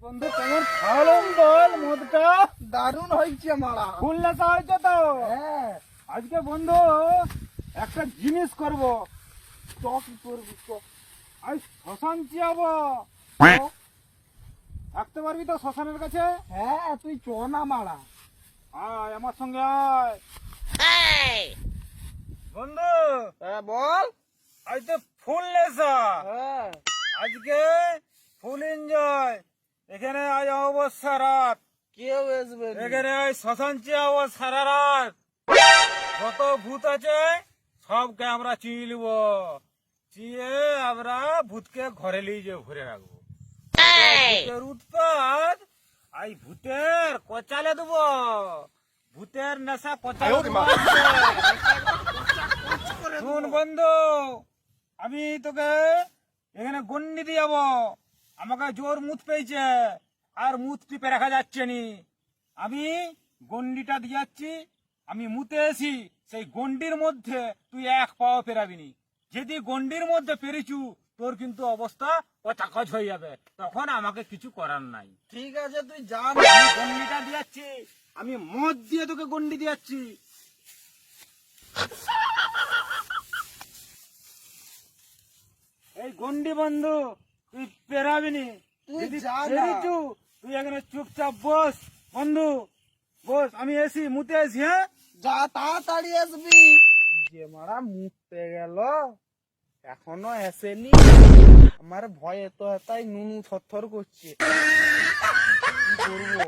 বন্ধু কেমন খাওয়ালাম বল মদটা? দারুণ হয়েছে মারা। ফুল নেশা হয়েছে তো। হ্যাঁ, আজকে বন্ধু একটা জিনিস করব। কি করবি চ। আজ শ্মশান চিয়াবো। থাকতে পারবি তো শ্মশানের কাছে? হ্যাঁ, তুই চ না মারা। আয় আমার সঙ্গে আয়। বন্ধু হ্যাঁ বল। আজ তো ফুল নেশা। হ্যাঁ, আজকে ফুল এনজয়। এখানে আজ অবস্থা রাত। কেউ আসবে না। এখানে আজ শ্মশান চিয়াবো সারা রাত। যত ভূত আছে সবকে আমরা চিনব। চিয়ে আমরা ভূতকে ঘরে নিয়ে যে ঘুরে রাখবো। ভূতের উৎপাত আই ভূতের কচালে দেবো। ভূতের নেশা কচালে দেবো। শুন বন্ধু, আমি তোকে এখানে গন্ডি দিয়ে যাবো। আমাকে জোর মুত পেয়েছে আর মুত টিপে রাখা যাচ্ছে নি। আমি গন্ডিটা দিয়ে যাচ্ছি। আমি মুতে এসি সেই গন্ডির মধ্যে তুই এক পাও পেরাবিনি। যদি গন্ডির মধ্যে পেরেছু তোর কিন্তু অবস্থা কচাকচ হয়ে যাবে। তখন আমাকে কিছু করার নাই। ঠিক আছে, তুই যা আমি না। গন্ডিটা দিয়াচ্ছি। আমি মদ দিয়ে তোকে গন্ডি দিয়াচ্ছি। এই গন্ডি বন্ধু তুই পেরাবিনি। তুই যদি যা না। পেরেছু তুই এখানে চুপচাপ বস বন্ধু, বস। আমি এসি মুতে এসি। হ্যাঁ, যা তাড়াতাড়ি আসবি। যে মারা মুততে গেল এখনো আসেনি। আমার ভয়ে তো তাই নুনু থরথর করছে। কি করবো?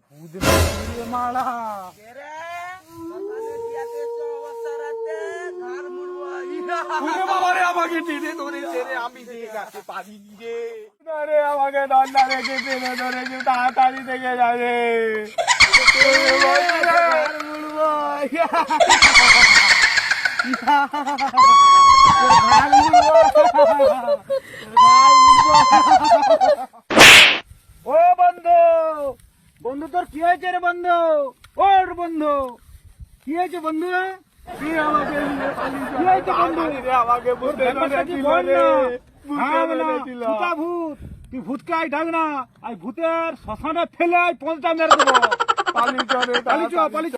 ভূত বেরিয়ে মারা। আমাকে টেনে ধরেছে রে, আমি দেখাতে পারিনি রে। আরে আমাকে দণ্ডা রেখে টেনে ধরেছি, তাড়াতাড়ি থেকে যাবে। ও বন্ধু, বন্ধু তোর কি হয়েছে রে বন্ধু? ওর বন্ধু কি হয়েছে বন্ধু? তুই আমাকে নিয়ে পালিয়ে যা। কি হয়েছে বন্ধু? আমাকে ভূতে ধরেছিল রে। ভূতা ভূত, তুই ভূতকে আই ঢাক না। আই ভূতের শ্মশানে ফেলে আই পঞ্চটা মেরে দেবো। পালিয়ে চলে পালিয়ে চ, পালিয়ে চ।